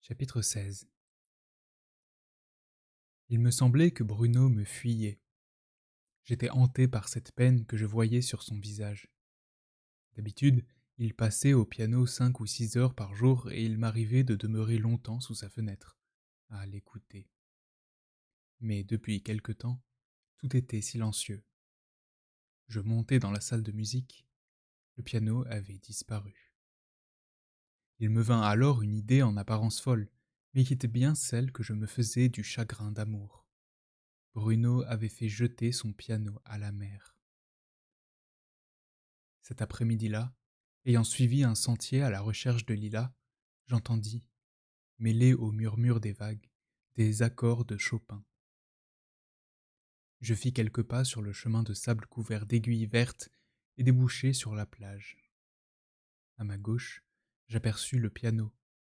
Chapitre 16. Il me semblait que Bruno me fuyait. J'étais hanté par cette peine que je voyais sur son visage. D'habitude, il passait au piano 5 ou 6 heures par jour et il m'arrivait de demeurer longtemps sous sa fenêtre, à l'écouter. Mais depuis quelque temps, tout était silencieux. Je montais dans la salle de musique. Le piano avait disparu. Il me vint alors une idée en apparence folle, mais qui était bien celle que je me faisais du chagrin d'amour. Bruno avait fait jeter son piano à la mer. Cet après-midi-là, ayant suivi un sentier à la recherche de lilas, j'entendis, mêlés au murmure des vagues, des accords de Chopin. Je fis quelques pas sur le chemin de sable couvert d'aiguilles vertes et débouchai sur la plage. À ma gauche, j'aperçus le piano,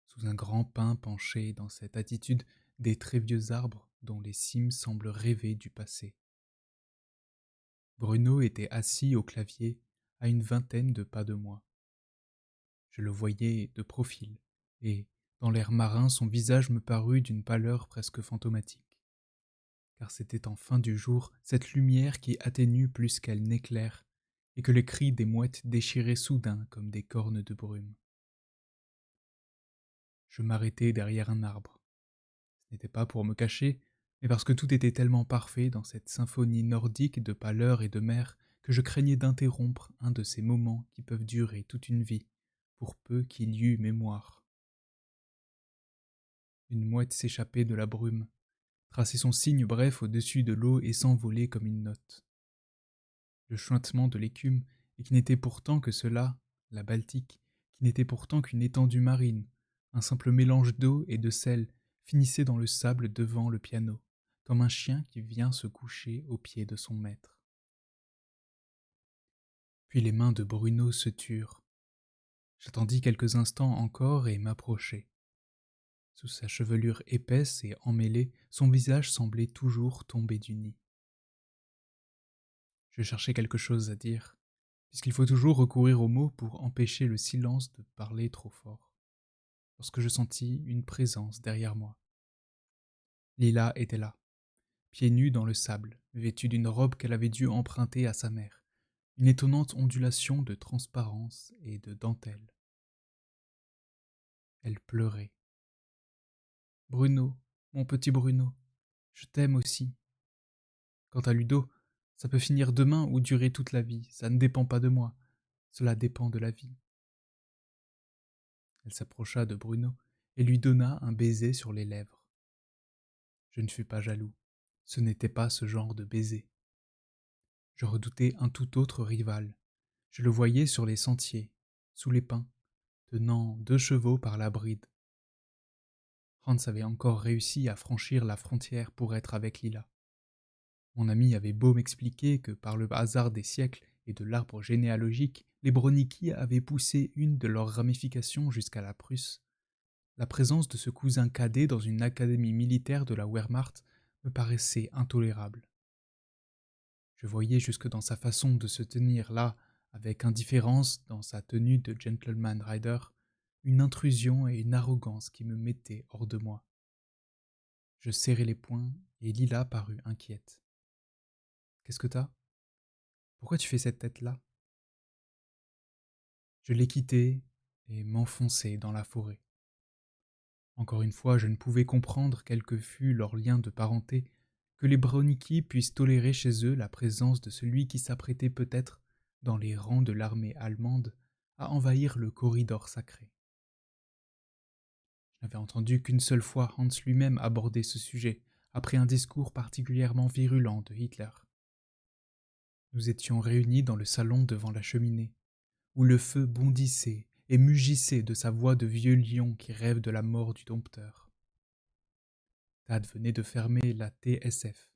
sous un grand pin penché dans cette attitude des très vieux arbres dont les cimes semblent rêver du passé. Bruno était assis au clavier à une vingtaine de pas de moi. Je le voyais de profil, et, dans l'air marin, son visage me parut d'une pâleur presque fantomatique. Car c'était en fin du jour cette lumière qui atténue plus qu'elle n'éclaire, et que les cris des mouettes déchiraient soudain comme des cornes de brume. Je m'arrêtai derrière un arbre. Ce n'était pas pour me cacher, mais parce que tout était tellement parfait dans cette symphonie nordique de pâleur et de mer que je craignais d'interrompre un de ces moments qui peuvent durer toute une vie, pour peu qu'il y eût mémoire. Une mouette s'échappait de la brume, traçait son signe bref au-dessus de l'eau et s'envolait comme une note. Le chuintement de l'écume, et qui n'était pourtant que cela, la Baltique, qui n'était pourtant qu'une étendue marine, un simple mélange d'eau et de sel, finissait dans le sable devant le piano, comme un chien qui vient se coucher aux pieds de son maître. Puis les mains de Bruno se turent. J'attendis quelques instants encore et m'approchai. Sous sa chevelure épaisse et emmêlée, son visage semblait toujours tomber du nid. Je cherchais quelque chose à dire, puisqu'il faut toujours recourir aux mots pour empêcher le silence de parler trop fort, lorsque je sentis une présence derrière moi. Lila était là, pieds nus dans le sable, vêtue d'une robe qu'elle avait dû emprunter à sa mère, une étonnante ondulation de transparence et de dentelle. Elle pleurait. « Bruno, mon petit Bruno, je t'aime aussi. Quant à Ludo, ça peut finir demain ou durer toute la vie, ça ne dépend pas de moi, cela dépend de la vie. » Elle s'approcha de Bruno et lui donna un baiser sur les lèvres. Je ne fus pas jaloux, ce n'était pas ce genre de baiser. Je redoutais un tout autre rival. Je le voyais sur les sentiers, sous les pins, tenant 2 chevaux par la bride. Hans avait encore réussi à franchir la frontière pour être avec Lila. Mon ami avait beau m'expliquer que par le hasard des siècles et de l'arbre généalogique, les Bronicky avaient poussé une de leurs ramifications jusqu'à la Prusse. La présence de ce cousin cadet dans une académie militaire de la Wehrmacht me paraissait intolérable. Je voyais jusque dans sa façon de se tenir là, avec indifférence dans sa tenue de gentleman rider, une intrusion et une arrogance qui me mettaient hors de moi. Je serrai les poings et Lila parut inquiète. « Qu'est-ce que t'as ? Pourquoi tu fais cette tête-là » Je l'ai quitté et m'enfonçai dans la forêt. Encore une fois, je ne pouvais comprendre quel que fût leur lien de parenté, que les Bronicky puissent tolérer chez eux la présence de celui qui s'apprêtait peut-être, dans les rangs de l'armée allemande, à envahir le corridor sacré. Je n'avais entendu qu'une seule fois Hans lui-même aborder ce sujet, après un discours particulièrement virulent de Hitler. Nous étions réunis dans le salon devant la cheminée, où le feu bondissait et mugissait de sa voix de vieux lion qui rêve de la mort du dompteur. Tad venait de fermer la TSF.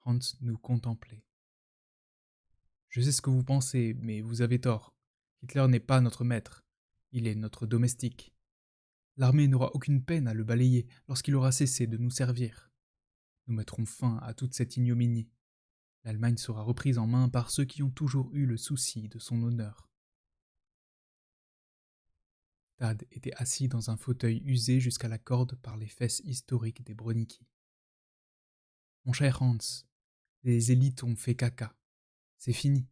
Hans nous contemplait. « Je sais ce que vous pensez, mais vous avez tort. Hitler n'est pas notre maître. Il est notre domestique. L'armée n'aura aucune peine à le balayer lorsqu'il aura cessé de nous servir. Nous mettrons fin à toute cette ignominie. L'Allemagne sera reprise en main par ceux qui ont toujours eu le souci de son honneur. » Tad était assis dans un fauteuil usé jusqu'à la corde par les fesses historiques des Bronicky. Mon cher Hans, les élites ont fait caca. C'est fini.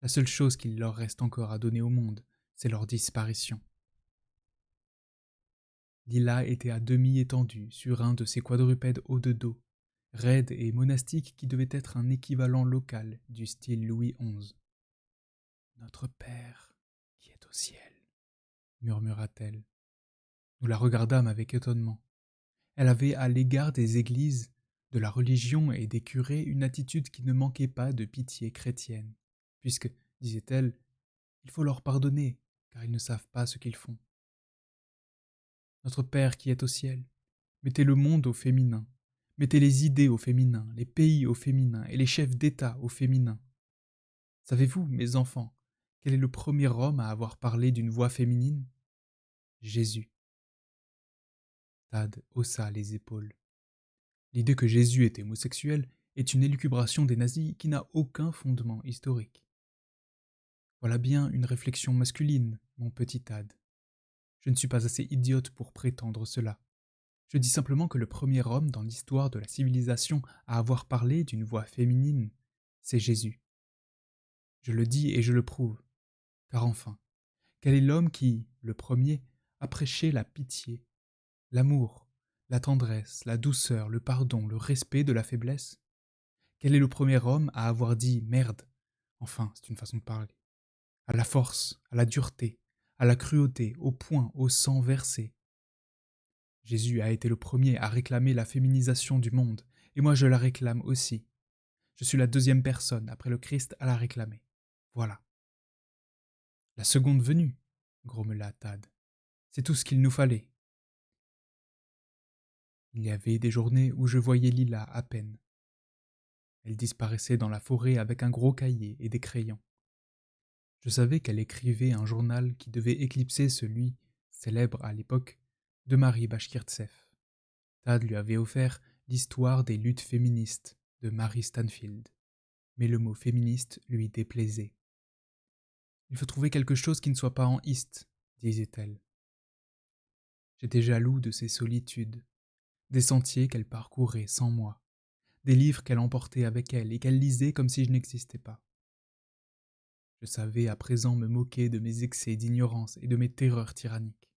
La seule chose qu'il leur reste encore à donner au monde, c'est leur disparition. Lila était à demi étendue sur un de ces quadrupèdes hauts de dos, raides et monastiques qui devaient être un équivalent local du style Louis XI. Notre Père qui est au ciel, murmura-t-elle. Nous la regardâmes avec étonnement. Elle avait à l'égard des églises, de la religion et des curés une attitude qui ne manquait pas de pitié chrétienne, puisque, disait-elle, il faut leur pardonner, car ils ne savent pas ce qu'ils font. Notre Père qui est au ciel, mettez le monde au féminin, mettez les idées au féminin, les pays au féminin et les chefs d'État au féminin. Savez-vous, mes enfants, quel est le premier homme à avoir parlé d'une voix féminine? Jésus. Tad haussa les épaules. L'idée que Jésus est homosexuel est une élucubration des nazis qui n'a aucun fondement historique. Voilà bien une réflexion masculine, mon petit Tad. Je ne suis pas assez idiote pour prétendre cela. Je dis simplement que le premier homme dans l'histoire de la civilisation à avoir parlé d'une voix féminine, c'est Jésus. Je le dis et je le prouve, car enfin, quel est l'homme qui, le premier, a prêché la pitié, l'amour, la tendresse, la douceur, le pardon, le respect de la faiblesse? Quel est le premier homme à avoir dit merde? Enfin, c'est une façon de parler. À la force, à la dureté, à la cruauté, au poing, au sang versé. Jésus a été le premier à réclamer la féminisation du monde, et moi je la réclame aussi. Je suis la deuxième personne après le Christ à la réclamer. Voilà. La seconde venue, grommela Tad. C'est tout ce qu'il nous fallait. Il y avait des journées où je voyais Lila à peine. Elle disparaissait dans la forêt avec un gros cahier et des crayons. Je savais qu'elle écrivait un journal qui devait éclipser celui, célèbre à l'époque, de Marie Bashkirtseff. Tad lui avait offert l'histoire des luttes féministes de Mary Stanfield, mais le mot féministe lui déplaisait. Il faut trouver quelque chose qui ne soit pas en iste, disait-elle. J'étais jaloux de ses solitudes, des sentiers qu'elle parcourait sans moi, des livres qu'elle emportait avec elle et qu'elle lisait comme si je n'existais pas. Je savais à présent me moquer de mes excès d'ignorance et de mes terreurs tyranniques.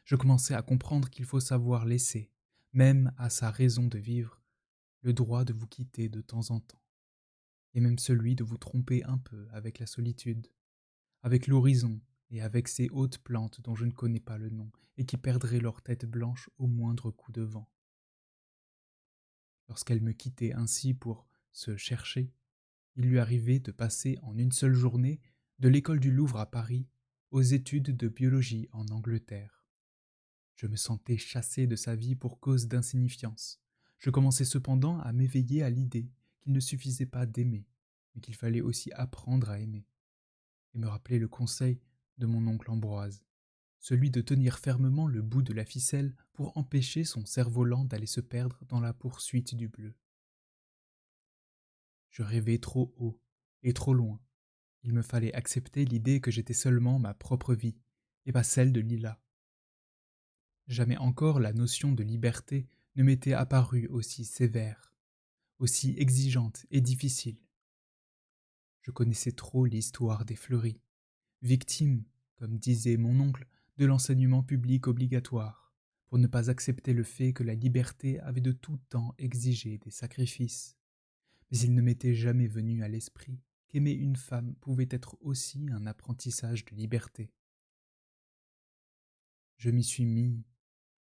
Je commençais à comprendre qu'il faut savoir laisser, même à sa raison de vivre, le droit de vous quitter de temps en temps, et même celui de vous tromper un peu avec la solitude, avec l'horizon et avec ces hautes plantes dont je ne connais pas le nom et qui perdraient leur tête blanche au moindre coup de vent. Lorsqu'elle me quittait ainsi pour se chercher, il lui arrivait de passer en une seule journée de l'école du Louvre à Paris aux études de biologie en Angleterre. Je me sentais chassé de sa vie pour cause d'insignifiance. Je commençais cependant à m'éveiller à l'idée qu'il ne suffisait pas d'aimer, mais qu'il fallait aussi apprendre à aimer, et me rappeler le conseil de mon oncle Ambroise, celui de tenir fermement le bout de la ficelle pour empêcher son cerf-volant d'aller se perdre dans la poursuite du bleu. Je rêvais trop haut et trop loin. Il me fallait accepter l'idée que j'étais seulement ma propre vie, et pas celle de Lila. Jamais encore la notion de liberté ne m'était apparue aussi sévère, aussi exigeante et difficile. Je connaissais trop l'histoire des fleuris, victimes, comme disait mon oncle, de l'enseignement public obligatoire, pour ne pas accepter le fait que la liberté avait de tout temps exigé des sacrifices. Mais il ne m'était jamais venu à l'esprit qu'aimer une femme pouvait être aussi un apprentissage de liberté. Je m'y suis mis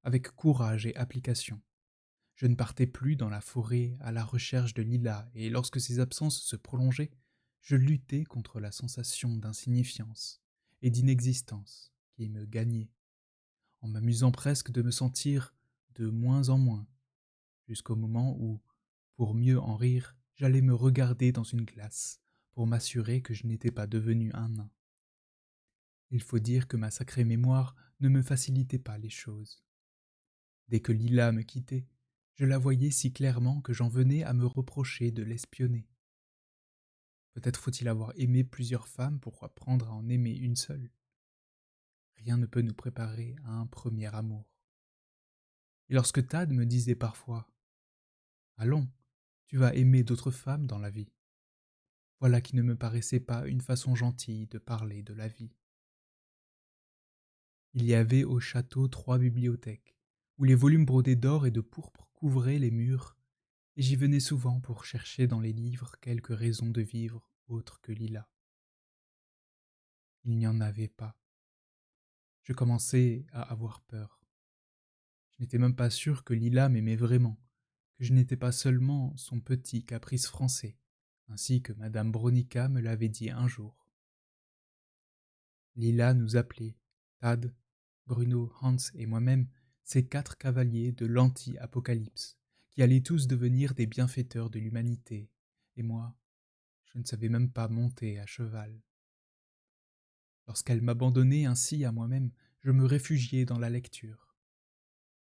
avec courage et application. Je ne partais plus dans la forêt à la recherche de Lila, et lorsque ses absences se prolongeaient, je luttais contre la sensation d'insignifiance et d'inexistence qui me gagnait, en m'amusant presque de me sentir de moins en moins, jusqu'au moment où, pour mieux en rire, j'allais me regarder dans une glace, pour m'assurer que je n'étais pas devenu un nain. Il faut dire que ma sacrée mémoire ne me facilitait pas les choses. Dès que Lila me quittait, je la voyais si clairement que j'en venais à me reprocher de l'espionner. Peut-être faut-il avoir aimé plusieurs femmes pour apprendre à en aimer une seule. rien ne peut nous préparer à un premier amour. Et lorsque Tad me disait parfois « Allons, tu vas aimer d'autres femmes dans la vie », voilà qui ne me paraissait pas une façon gentille de parler de la vie. Il y avait au château 3 bibliothèques, où les volumes brodés d'or et de pourpre couvraient les murs, et j'y venais souvent pour chercher dans les livres quelques raisons de vivre autres que Lila. Il n'y en avait pas. Je commençais à avoir peur. Je n'étais même pas sûr que Lila m'aimait vraiment, que je n'étais pas seulement son petit caprice français, ainsi que Madame Bronica me l'avait dit un jour. Lila nous appelait, Tad, Bruno, Hans et moi-même, ces 4 cavaliers de l'anti-apocalypse, qui allaient tous devenir des bienfaiteurs de l'humanité, et moi, je ne savais même pas monter à cheval. Lorsqu'elle m'abandonnait ainsi à moi-même, je me réfugiais dans la lecture.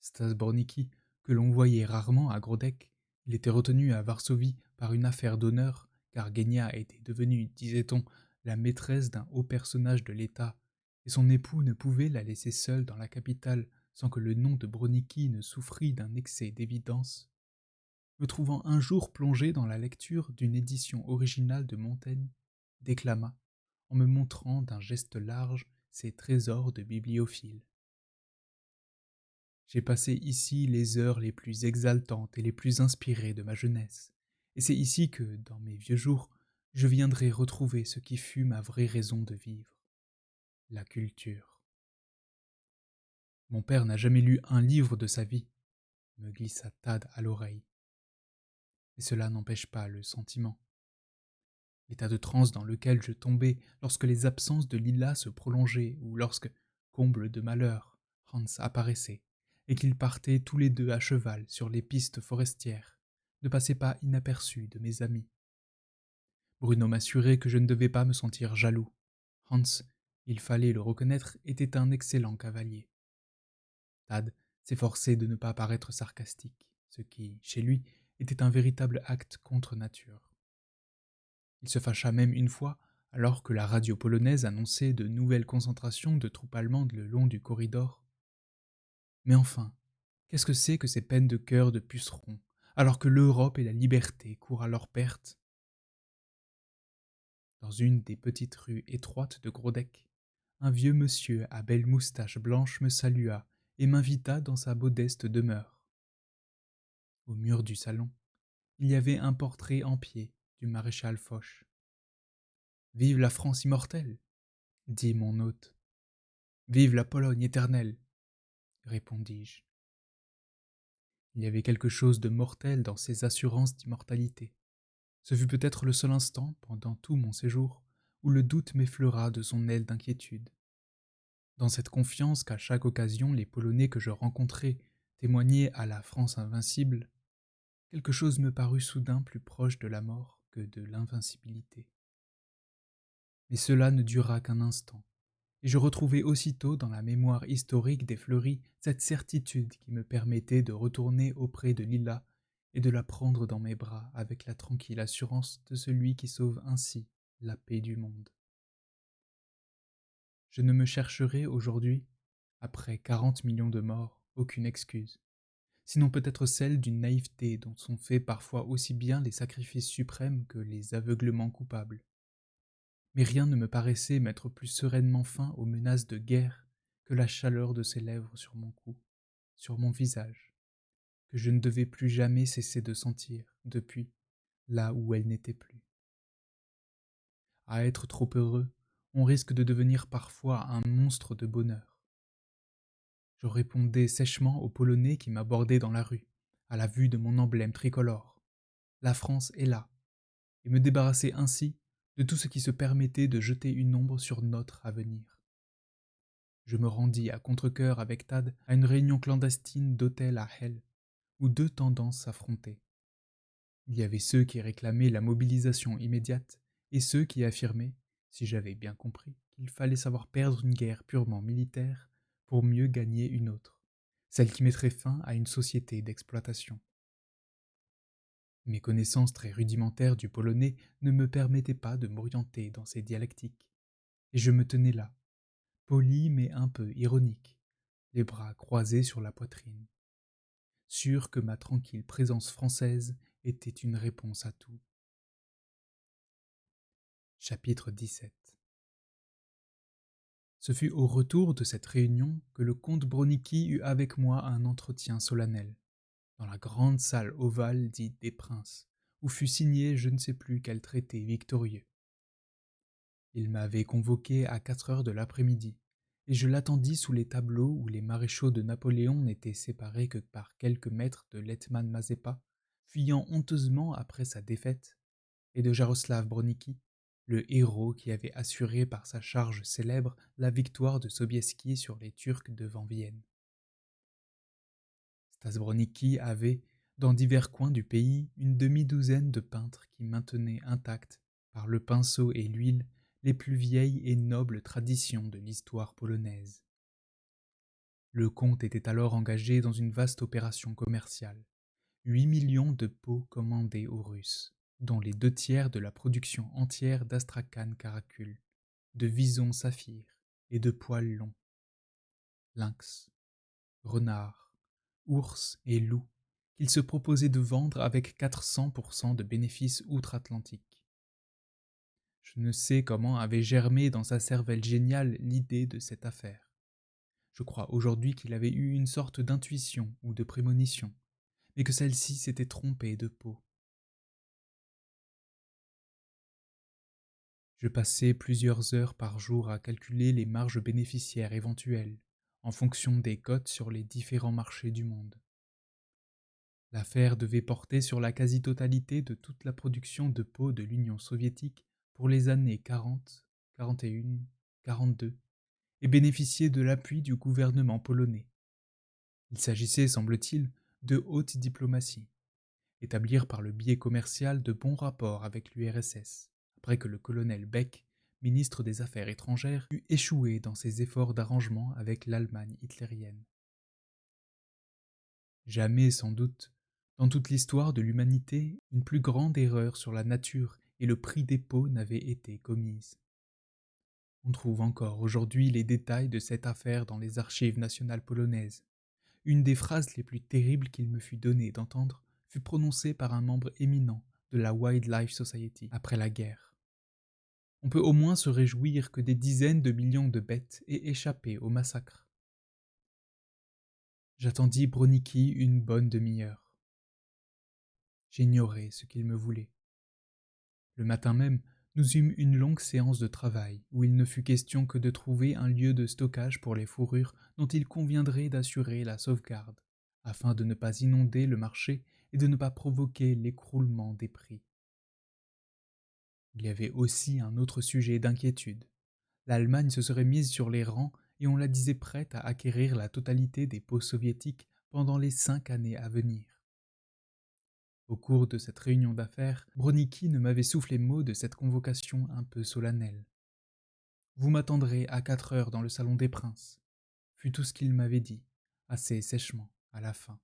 Stas Bornicki, que l'on voyait rarement à Grodek, il était retenu à Varsovie par une affaire d'honneur, car Genia était devenue, disait-on, la maîtresse d'un haut personnage de l'État, et son époux ne pouvait la laisser seule dans la capitale sans que le nom de Bronicki ne souffrît d'un excès d'évidence. Me trouvant un jour plongé dans la lecture d'une édition originale de Montaigne, déclama, en me montrant d'un geste large ses trésors de bibliophile. J'ai passé ici les heures les plus exaltantes et les plus inspirées de ma jeunesse, et c'est ici que, dans mes vieux jours, je viendrai retrouver ce qui fut ma vraie raison de vivre, la culture. Mon père n'a jamais lu un livre de sa vie, me glissa Tad à l'oreille. Mais cela n'empêche pas le sentiment. L'état de transe dans lequel je tombais lorsque les absences de Lila se prolongeaient ou lorsque, comble de malheur, Hans apparaissait, et qu'ils partaient tous les deux à cheval sur les pistes forestières, ne passait pas inaperçu de mes amis. Bruno m'assurait que je ne devais pas me sentir jaloux. Hans, il fallait le reconnaître, était un excellent cavalier. Tad s'efforçait de ne pas paraître sarcastique, ce qui, chez lui, était un véritable acte contre nature. Il se fâcha même une fois, alors que la radio polonaise annonçait de nouvelles concentrations de troupes allemandes le long du corridor. Mais enfin, qu'est-ce que ces peines de cœur de pucerons, alors que l'Europe et la liberté courent à leur perte? Dans une des petites rues étroites de Grodek, un vieux monsieur à belle moustache blanche me salua et m'invita dans sa modeste demeure. Au mur du salon, il y avait un portrait en pied du maréchal Foch. « Vive la France immortelle !» dit mon hôte. « Vive la Pologne éternelle !» répondis-je. Il y avait quelque chose de mortel dans ces assurances d'immortalité. Ce fut peut-être le seul instant, pendant tout mon séjour, où le doute m'effleura de son aile d'inquiétude. Dans cette confiance qu'à chaque occasion les Polonais que je rencontrais témoignaient à la France invincible, quelque chose me parut soudain plus proche de la mort que de l'invincibilité. Mais cela ne dura qu'un instant, et je retrouvai aussitôt dans la mémoire historique des Fleury cette certitude qui me permettait de retourner auprès de Lila et de la prendre dans mes bras avec la tranquille assurance de celui qui sauve ainsi la paix du monde. Je ne me chercherai aujourd'hui, après 40 millions de morts, aucune excuse, sinon peut-être celle d'une naïveté dont sont faits parfois aussi bien les sacrifices suprêmes que les aveuglements coupables. Mais rien ne me paraissait mettre plus sereinement fin aux menaces de guerre que la chaleur de ses lèvres sur mon cou, sur mon visage, que je ne devais plus jamais cesser de sentir, depuis, là où elle n'était plus. À être trop heureux, on risque de devenir parfois un monstre de bonheur. Je répondais sèchement aux Polonais qui m'abordaient dans la rue, à la vue de mon emblème tricolore. La France est là, et me débarrasser ainsi de tout ce qui se permettait de jeter une ombre sur notre avenir. Je me rendis à contre-cœur avec Tad à une réunion clandestine d'hôtel à Hell, où 2 tendances s'affrontaient. Il y avait ceux qui réclamaient la mobilisation immédiate et ceux qui affirmaient, si j'avais bien compris, qu'il fallait savoir perdre une guerre purement militaire pour mieux gagner une autre, celle qui mettrait fin à une société d'exploitation. Mes connaissances très rudimentaires du polonais ne me permettaient pas de m'orienter dans ces dialectiques, et je me tenais là, poli mais un peu ironique, les bras croisés sur la poitrine, sûr que ma tranquille présence française était une réponse à tout. Chapitre 17. Ce fut au retour de cette réunion que le comte Bronicky eut avec moi un entretien solennel, dans la grande salle ovale dite des Princes, où fut signé je ne sais plus quel traité victorieux. Il m'avait convoqué à 4 heures de l'après-midi, et je l'attendis sous les tableaux où les maréchaux de Napoléon n'étaient séparés que par quelques mètres de l'hetman Mazepa, fuyant honteusement après sa défaite, et de Jaroslav Bronicky, le héros qui avait assuré par sa charge célèbre la victoire de Sobieski sur les Turcs devant Vienne. Stas Bronicky avait, dans divers coins du pays, une demi-douzaine de peintres qui maintenaient intactes, par le pinceau et l'huile, les plus vieilles et nobles traditions de l'histoire polonaise. Le comte était alors engagé dans une vaste opération commerciale. 8 millions de pots commandés aux Russes, dont les 2 tiers de la production entière d'Astrakhan Karakul, de Vison Saphir et de poils longs. Lynx, renard, ours et loup, qu'il se proposait de vendre avec 400% de bénéfices outre-Atlantique. Je ne sais comment avait germé dans sa cervelle géniale l'idée de cette affaire. Je crois aujourd'hui qu'il avait eu une sorte d'intuition ou de prémonition, mais que celle-ci s'était trompée de peau. Je passais plusieurs heures par jour à calculer les marges bénéficiaires éventuelles, en fonction des cotes sur les différents marchés du monde. L'affaire devait porter sur la quasi-totalité de toute la production de peau de l'Union soviétique pour les années 40, 41, 42, et bénéficier de l'appui du gouvernement polonais. Il s'agissait, semble-t-il, de haute diplomatie, établir par le biais commercial de bons rapports avec l'URSS, après que le colonel Beck, ministre des Affaires étrangères, eut échoué dans ses efforts d'arrangement avec l'Allemagne hitlérienne. Jamais, sans doute, dans toute l'histoire de l'humanité, une plus grande erreur sur la nature et le prix des peaux n'avait été commise. On trouve encore aujourd'hui les détails de cette affaire dans les archives nationales polonaises. Une des phrases les plus terribles qu'il me fut donné d'entendre fut prononcée par un membre éminent de la Wildlife Society après la guerre. On peut au moins se réjouir que des dizaines de millions de bêtes aient échappé au massacre. J'attendis Bronicky une bonne demi-heure. J'ignorais ce qu'il me voulait. Le matin même, nous eûmes une longue séance de travail, où il ne fut question que de trouver un lieu de stockage pour les fourrures dont il conviendrait d'assurer la sauvegarde, afin de ne pas inonder le marché et de ne pas provoquer l'écroulement des prix. Il y avait aussi un autre sujet d'inquiétude. L'Allemagne se serait mise sur les rangs et on la disait prête à acquérir la totalité des peaux soviétiques pendant les 5 années à venir. Au cours de cette réunion d'affaires, Bronicky ne m'avait soufflé mot de cette convocation un peu solennelle. Vous m'attendrez à 4 heures dans le salon des Princes, fut tout ce qu'il m'avait dit, assez sèchement, à la fin.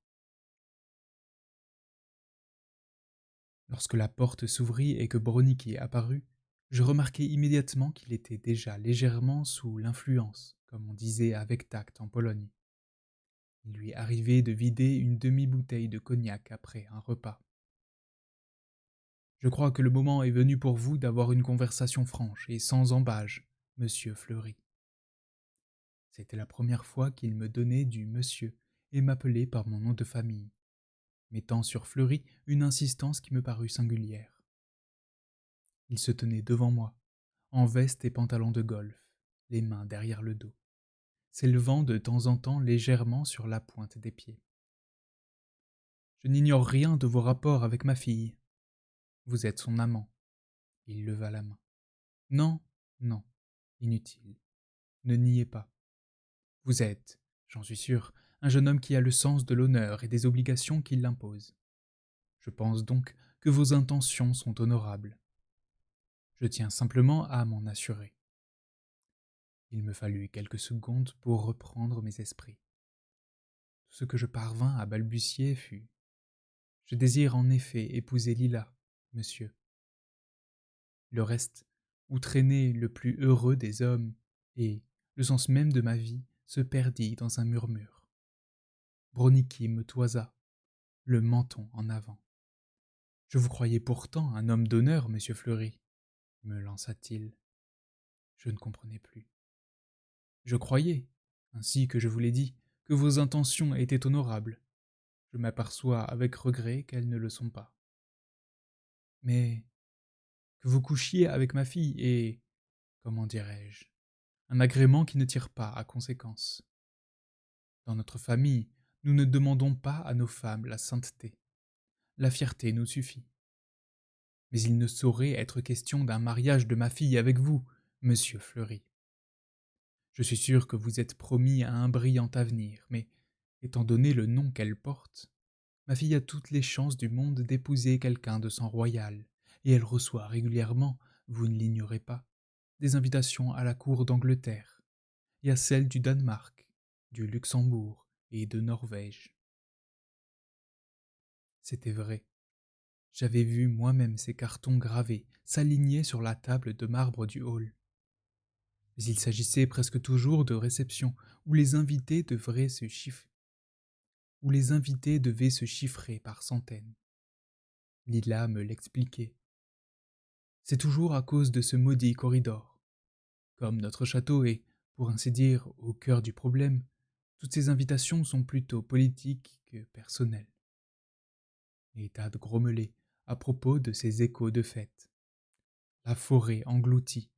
Lorsque la porte s'ouvrit et que Bronicky apparut, je remarquai immédiatement qu'il était déjà légèrement sous l'influence, comme on disait avec tact en Pologne. Il lui arrivait de vider une demi-bouteille de cognac après un repas. Je crois que le moment est venu pour vous d'avoir une conversation franche et sans embâge, monsieur Fleury. C'était la première fois qu'il me donnait du monsieur et m'appelait par mon nom de famille, mettant sur Fleury une insistance qui me parut singulière. Il se tenait devant moi, en veste et pantalon de golf, les mains derrière le dos, s'élevant de temps en temps légèrement sur la pointe des pieds. Je n'ignore rien de vos rapports avec ma fille. Vous êtes son amant. Il leva la main. Non, non, inutile. Ne niez pas. Vous êtes, j'en suis sûr, un jeune homme qui a le sens de l'honneur et des obligations qui l'imposent. Je pense donc que vos intentions sont honorables. Je tiens simplement à m'en assurer. Il me fallut quelques secondes pour reprendre mes esprits. Tout ce que je parvins à balbutier fut: « Je désire en effet épouser Lila, monsieur. » Le reste, où traînait le plus heureux des hommes, et, le sens même de ma vie se perdit dans un murmure. Bronicky me toisa, le menton en avant. Je vous croyais pourtant un homme d'honneur, monsieur Fleury, me lança-t-il. Je ne comprenais plus. Je croyais, ainsi que je vous l'ai dit, que vos intentions étaient honorables. Je m'aperçois avec regret qu'elles ne le sont pas. Mais que vous couchiez avec ma fille est, comment dirais-je, un agrément qui ne tire pas à conséquence. Dans notre famille, nous ne demandons pas à nos femmes la sainteté. La fierté nous suffit. Mais il ne saurait être question d'un mariage de ma fille avec vous, monsieur Fleury. Je suis sûr que vous êtes promis à un brillant avenir, mais, étant donné le nom qu'elle porte, ma fille a toutes les chances du monde d'épouser quelqu'un de sang royal, et elle reçoit régulièrement, vous ne l'ignorez pas, des invitations à la cour d'Angleterre, et à celle du Danemark, du Luxembourg et de Norvège. C'était vrai. J'avais vu moi-même ces cartons gravés s'aligner sur la table de marbre du hall. Mais il s'agissait presque toujours de réceptions où les invités devaient se chiffrer par centaines. Lila me l'expliquait. C'est toujours à cause de ce maudit corridor. Comme notre château est, pour ainsi dire, au cœur du problème, toutes ces invitations sont plutôt politiques que personnelles. Et Tad grommelait à propos de ces échos de fête. La forêt engloutie.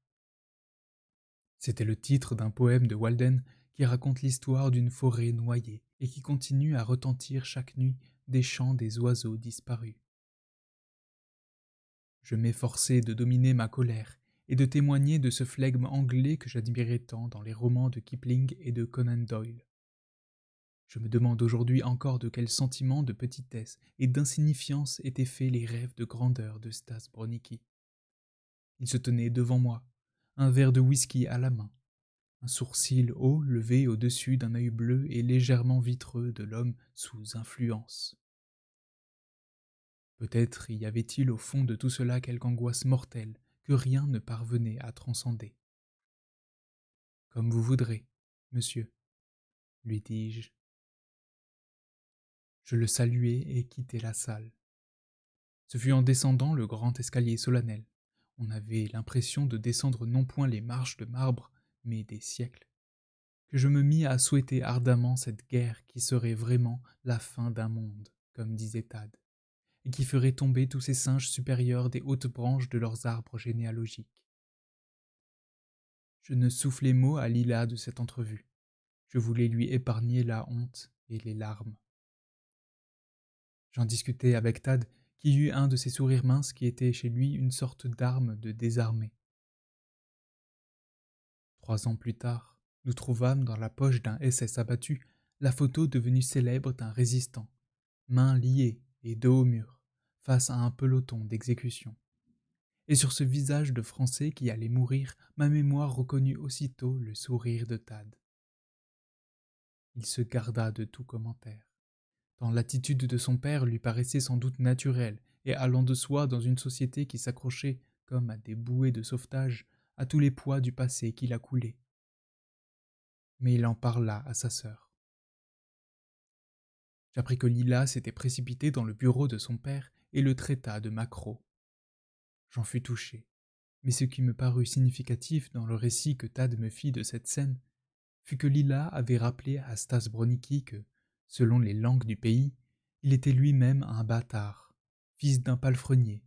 C'était le titre d'un poème de Walden qui raconte l'histoire d'une forêt noyée et qui continue à retentir chaque nuit des chants des oiseaux disparus. Je m'efforçai de dominer ma colère et de témoigner de ce flegme anglais que j'admirais tant dans les romans de Kipling et de Conan Doyle. Je me demande aujourd'hui encore de quels sentiments de petitesse et d'insignifiance étaient faits les rêves de grandeur de Stas Bronicky. Il se tenait devant moi, un verre de whisky à la main, un sourcil haut levé au-dessus d'un œil bleu et légèrement vitreux de l'homme sous influence. Peut-être y avait-il au fond de tout cela quelque angoisse mortelle que rien ne parvenait à transcender. « Comme vous voudrez, monsieur, » lui dis-je. Je le saluai et quittai la salle. Ce fut en descendant le grand escalier solennel. On avait l'impression de descendre non point les marches de marbre, mais des siècles, que je me mis à souhaiter ardemment cette guerre qui serait vraiment la fin d'un monde, comme disait Tad, et qui ferait tomber tous ces singes supérieurs des hautes branches de leurs arbres généalogiques. Je ne soufflai mot à Lila de cette entrevue. Je voulais lui épargner la honte et les larmes. J'en discutai avec Tad, qui eut un de ces sourires minces qui étaient chez lui une sorte d'arme de désarmé. 3 ans plus tard, nous trouvâmes dans la poche d'un SS abattu la photo devenue célèbre d'un résistant, mains liées et dos au mur, face à un peloton d'exécution. Et sur ce visage de Français qui allait mourir, ma mémoire reconnut aussitôt le sourire de Tad. Il se garda de tout commentaire, tant l'attitude de son père lui paraissait sans doute naturelle et allant de soi dans une société qui s'accrochait, comme à des bouées de sauvetage, à tous les poids du passé qui la coulait. Mais il en parla à sa sœur. J'appris que Lila s'était précipitée dans le bureau de son père et le traita de maquereau. J'en fus touché, mais ce qui me parut significatif dans le récit que Tad me fit de cette scène fut que Lila avait rappelé à Stas Bronicky que, selon les langues du pays, il était lui-même un bâtard, fils d'un palefrenier.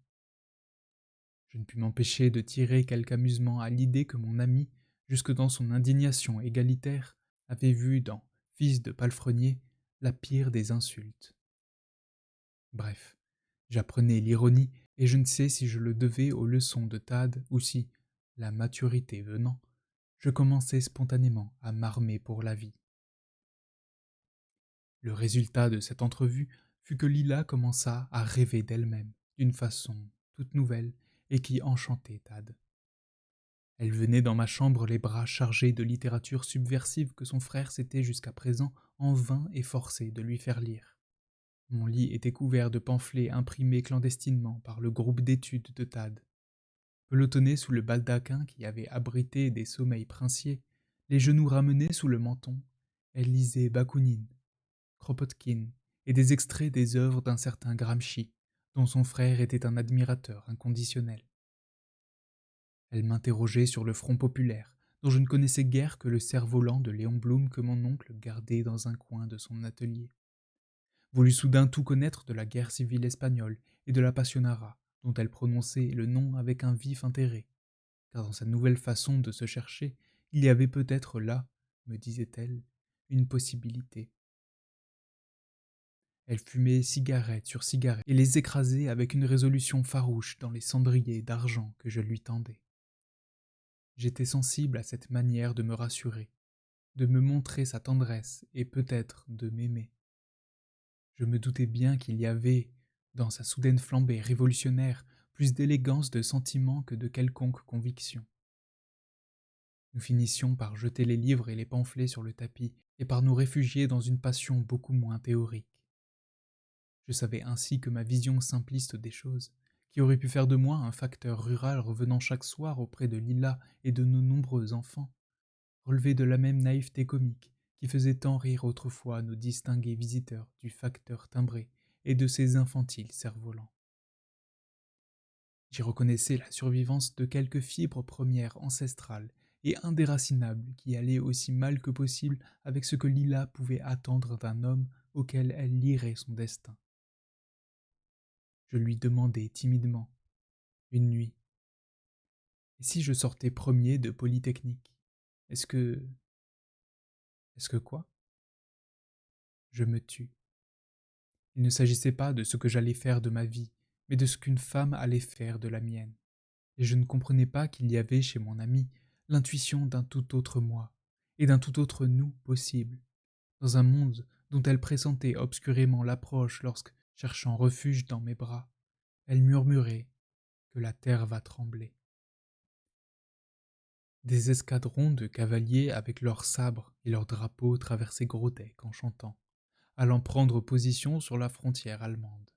Je ne pus m'empêcher de tirer quelque amusement à l'idée que mon ami, jusque dans son indignation égalitaire, avait vu dans « fils de palefrenier » la pire des insultes. Bref, j'apprenais l'ironie et je ne sais si je le devais aux leçons de Tad ou si, la maturité venant, je commençais spontanément à m'armer pour la vie. Le résultat de cette entrevue fut que Lila commença à rêver d'elle-même, d'une façon toute nouvelle et qui enchantait Tad. Elle venait dans ma chambre les bras chargés de littérature subversive que son frère s'était jusqu'à présent en vain efforcé de lui faire lire. Mon lit était couvert de pamphlets imprimés clandestinement par le groupe d'études de Tad. Pelotonné sous le baldaquin qui avait abrité des sommeils princiers, Les genoux ramenés sous le menton, elle lisait Bakounine, Kropotkin et des extraits des œuvres d'un certain Gramsci, dont son frère était un admirateur inconditionnel. Elle m'interrogeait sur le Front populaire, dont je ne connaissais guère que le cerf-volant de Léon Blum que mon oncle gardait dans un coin de son atelier. Voulut soudain tout connaître de la guerre civile espagnole et de la Pasionara, dont elle prononçait le nom avec un vif intérêt, car dans sa nouvelle façon de se chercher, il y avait peut-être là, me disait-elle, une possibilité. Elle fumait cigarette sur cigarette et les écrasait avec une résolution farouche dans les cendriers d'argent que je lui tendais. J'étais sensible à cette manière de me rassurer, de me montrer sa tendresse et peut-être de m'aimer. Je me doutais bien qu'il y avait, dans sa soudaine flambée révolutionnaire, plus d'élégance de sentiment que de quelconque conviction. Nous finissions par jeter les livres et les pamphlets sur le tapis et par nous réfugier dans une passion beaucoup moins théorique. Je savais ainsi que ma vision simpliste des choses, qui aurait pu faire de moi un facteur rural revenant chaque soir auprès de Lila et de nos nombreux enfants, relevait de la même naïveté comique qui faisait tant rire autrefois nos distingués visiteurs du facteur timbré et de ses infantiles cerfs-volants. J'y reconnaissais la survivance de quelques fibres premières ancestrales et indéracinables qui allaient aussi mal que possible avec ce que Lila pouvait attendre d'un homme auquel elle lirait son destin. Je lui demandai timidement, une nuit, et si je sortais premier de Polytechnique, est-ce que... Est-ce que quoi? Je me tus. Il ne s'agissait pas de ce que j'allais faire de ma vie, mais de ce qu'une femme allait faire de la mienne. Et je ne comprenais pas qu'il y avait chez mon ami l'intuition d'un tout autre moi, et d'un tout autre nous possible, dans un monde dont elle pressentait obscurément l'approche lorsque, cherchant refuge dans mes bras, elle murmurait que la terre va trembler. Des escadrons de cavaliers avec leurs sabres et leurs drapeaux traversaient Grodeck en chantant, allant prendre position sur la frontière allemande.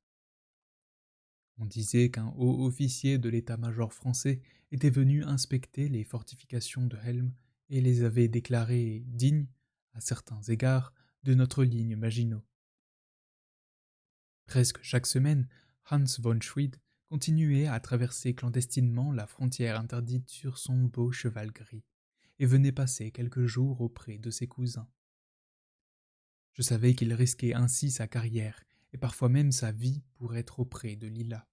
On disait qu'un haut officier de l'état-major français était venu inspecter les fortifications de Helm et les avait déclarées dignes, à certains égards, de notre ligne Maginot. Presque chaque semaine, Hans von Schwedt continuait à traverser clandestinement la frontière interdite sur son beau cheval gris, et venait passer quelques jours auprès de ses cousins. Je savais qu'il risquait ainsi sa carrière, et parfois même sa vie pour être auprès de Lila.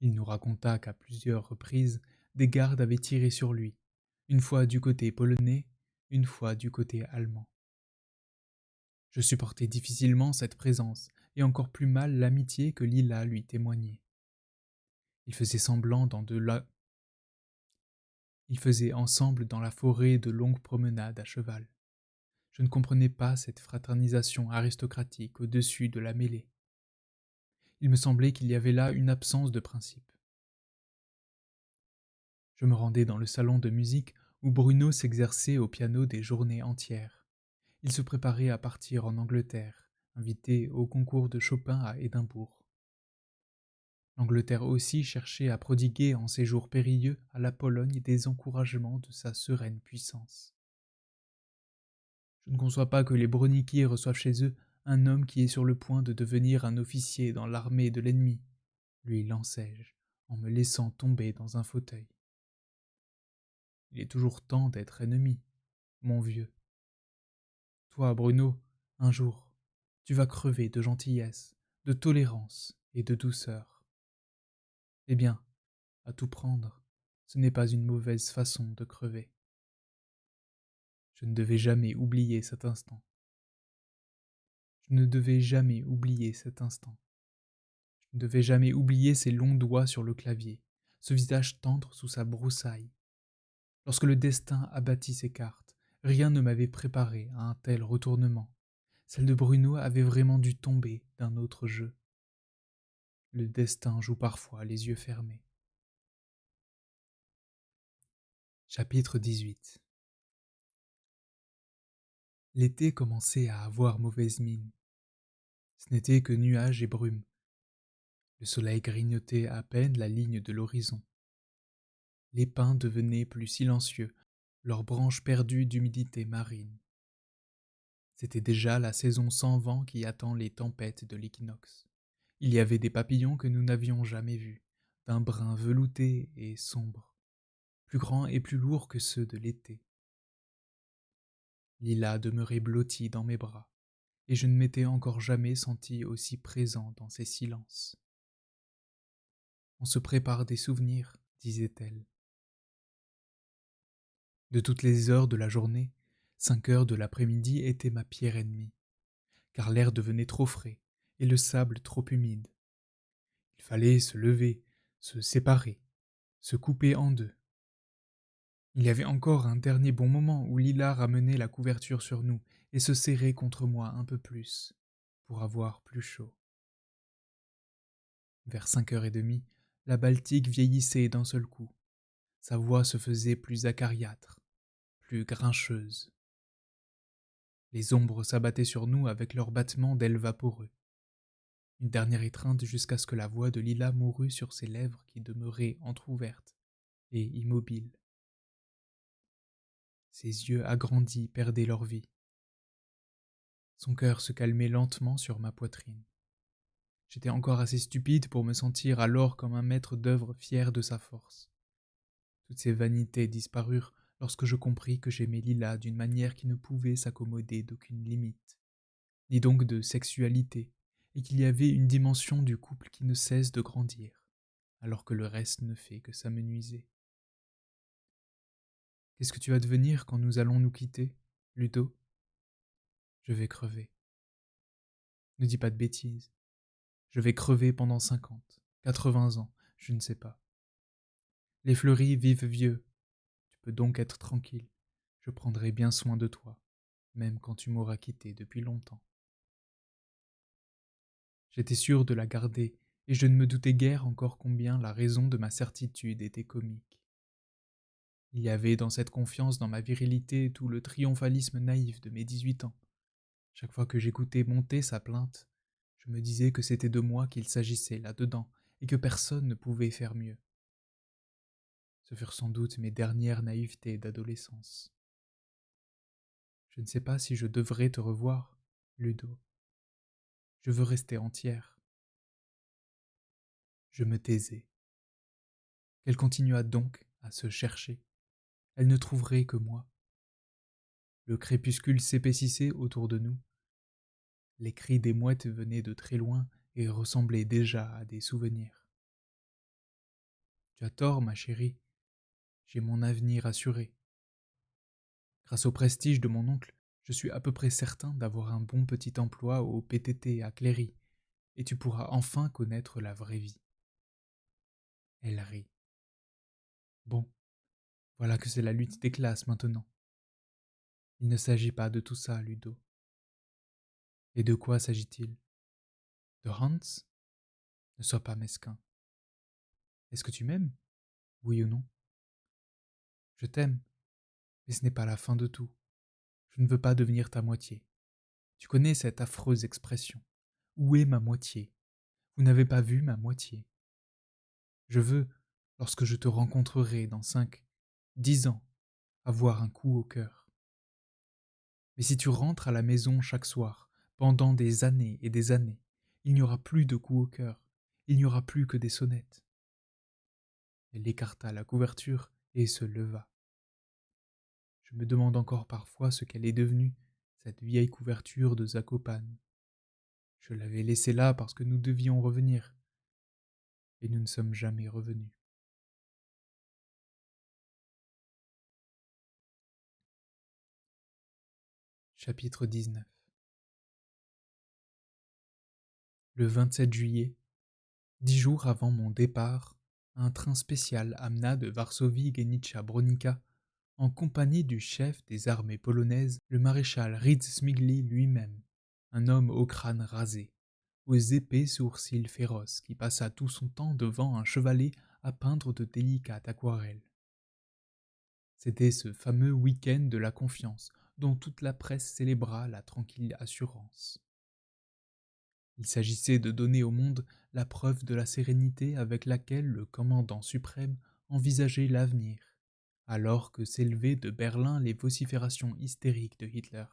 Il nous raconta qu'à plusieurs reprises, des gardes avaient tiré sur lui, une fois du côté polonais, une fois du côté allemand. Je supportais difficilement cette présence, et encore plus mal l'amitié que Lila lui témoignait. Ils faisaient ensemble dans la forêt de longues promenades à cheval. Je ne comprenais pas cette fraternisation aristocratique au-dessus de la mêlée. Il me semblait qu'il y avait là une absence de principe. Je me rendais dans le salon de musique où Bruno s'exerçait au piano des journées entières. Il se préparait à partir en Angleterre, invité au concours de Chopin à Édimbourg. L'Angleterre aussi cherchait à prodiguer en ces jours périlleux à la Pologne des encouragements de sa sereine puissance. Je ne conçois pas que les Broniquiers reçoivent chez eux un homme qui est sur le point de devenir un officier dans l'armée de l'ennemi, lui lançai-je, en me laissant tomber dans un fauteuil. Il est toujours temps d'être ennemi, mon vieux. Toi, Bruno, un jour, tu vas crever de gentillesse, de tolérance et de douceur. Eh bien, à tout prendre, ce n'est pas une mauvaise façon de crever. Je ne devais jamais oublier cet instant. Je ne devais jamais oublier cet instant. Je ne devais jamais oublier ses longs doigts sur le clavier, ce visage tendre sous sa broussaille. Lorsque le destin abattit ses cartes, rien ne m'avait préparé à un tel retournement. Celle de Bruno avait vraiment dû tomber d'un autre jeu. Le destin joue parfois les yeux fermés. Chapitre 18. L'été commençait à avoir mauvaise mine. Ce n'était que nuages et brumes. Le soleil grignotait à peine la ligne de l'horizon. Les pins devenaient plus silencieux, leurs branches perdues d'humidité marine. C'était déjà la saison sans vent qui attend les tempêtes de l'équinoxe. Il y avait des papillons que nous n'avions jamais vus, d'un brun velouté et sombre, plus grands et plus lourds que ceux de l'été. Lila demeurait blottie dans mes bras, et je ne m'étais encore jamais senti aussi présent dans ces silences. On se prépare des souvenirs, disait-elle. De toutes les heures de la journée, 5 heures de l'après-midi étaient ma pire ennemie, car l'air devenait trop frais et le sable trop humide. Il fallait se lever, se séparer, se couper en deux. Il y avait encore un dernier bon moment où Lila ramenait la couverture sur nous et se serrait contre moi un peu plus, pour avoir plus chaud. Vers 5h30, la Baltique vieillissait d'un seul coup. Sa voix se faisait plus acariâtre, plus grincheuse. Les ombres s'abattaient sur nous avec leurs battements d'ailes vaporeux. Une dernière étreinte jusqu'à ce que la voix de Lila mourût sur ses lèvres qui demeuraient entr'ouvertes et immobiles. Ses yeux agrandis perdaient leur vie. Son cœur se calmait lentement sur ma poitrine. J'étais encore assez stupide pour me sentir alors comme un maître d'œuvre fier de sa force. Toutes ces vanités disparurent lorsque je compris que j'aimais Lila d'une manière qui ne pouvait s'accommoder d'aucune limite, ni donc de sexualité, et qu'il y avait une dimension du couple qui ne cesse de grandir, alors que le reste ne fait que s'amenuiser. Qu'est-ce que tu vas devenir quand nous allons nous quitter, Ludo? Je vais crever. Ne dis pas de bêtises. Je vais crever pendant 50, 80 ans, je ne sais pas. Les fleuris vivent vieux. Tu peux donc être tranquille. Je prendrai bien soin de toi, même quand tu m'auras quitté depuis longtemps. J'étais sûr de la garder, et je ne me doutais guère encore combien la raison de ma certitude était comique. Il y avait dans cette confiance dans ma virilité tout le triomphalisme naïf de mes 18 ans. Chaque fois que j'écoutais monter sa plainte, je me disais que c'était de moi qu'il s'agissait là-dedans, et que personne ne pouvait faire mieux. Ce furent sans doute mes dernières naïvetés d'adolescence. Je ne sais pas si je devrais te revoir, Ludo. Je veux rester entière. Je me taisais. Elle continua donc à se chercher. Elle ne trouverait que moi. Le crépuscule s'épaississait autour de nous. Les cris des mouettes venaient de très loin et ressemblaient déjà à des souvenirs. Tu as tort, ma chérie. J'ai mon avenir assuré. Grâce au prestige de mon oncle, je suis à peu près certain d'avoir un bon petit emploi au PTT à Cléry, et tu pourras enfin connaître la vraie vie. Elle rit. Bon, voilà que c'est la lutte des classes maintenant. Il ne s'agit pas de tout ça, Ludo. Et de quoi s'agit-il? De Hans? Ne sois pas mesquin. Est-ce que tu m'aimes? Oui ou non? Je t'aime, mais ce n'est pas la fin de tout. Je ne veux pas devenir ta moitié. Tu connais cette affreuse expression. Où est ma moitié? Vous n'avez pas vu ma moitié. Je veux, lorsque je te rencontrerai dans 5, 10 ans, avoir un coup au cœur. Mais si tu rentres à la maison chaque soir, pendant des années et des années, il n'y aura plus de coups au cœur, il n'y aura plus que des sonnettes. Elle écarta la couverture et se leva. Je me demande encore parfois ce qu'elle est devenue, cette vieille couverture de Zakopane. Je l'avais laissée là parce que nous devions revenir, et nous ne sommes jamais revenus. Chapitre 19. Le 27 juillet, 10 jours avant mon départ, un train spécial amena de Varsovie Genicza Bronica en compagnie du chef des armées polonaises, le maréchal Rizmigli lui-même, un homme au crâne rasé, aux épais sourcils féroces qui passa tout son temps devant un chevalet à peindre de délicates aquarelles. C'était ce fameux week-end de la confiance dont toute la presse célébra la tranquille assurance. Il s'agissait de donner au monde la preuve de la sérénité avec laquelle le commandant suprême envisageait l'avenir, alors que s'élevaient de Berlin les vociférations hystériques de Hitler.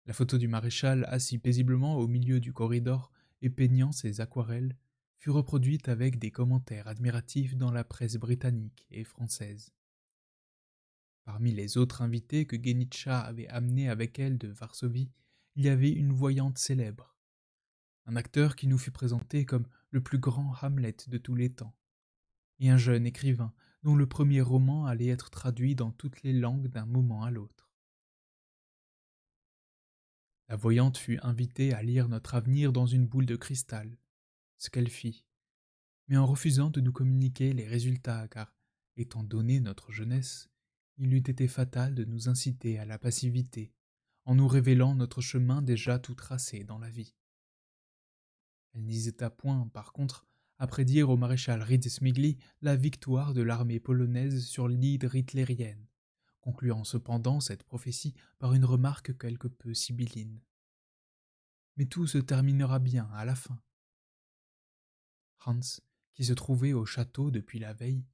La photo du maréchal assis paisiblement au milieu du corridor et peignant ses aquarelles fut reproduite avec des commentaires admiratifs dans la presse britannique et française. Parmi les autres invités que Genitcha avait amenés avec elle de Varsovie, il y avait une voyante célèbre, un acteur qui nous fut présenté comme le plus grand Hamlet de tous les temps, et un jeune écrivain dont le premier roman allait être traduit dans toutes les langues d'un moment à l'autre. La voyante fut invitée à lire notre avenir dans une boule de cristal, ce qu'elle fit, mais en refusant de nous communiquer les résultats car, étant donné notre jeunesse, il eût été fatal de nous inciter à la passivité, en nous révélant notre chemin déjà tout tracé dans la vie. Elle n'hésita point, par contre, à prédire au maréchal Ridsmigli la victoire de l'armée polonaise sur l'hydre hitlérienne, concluant cependant cette prophétie par une remarque quelque peu sibylline. Mais tout se terminera bien à la fin. Hans, qui se trouvait au château depuis la veille,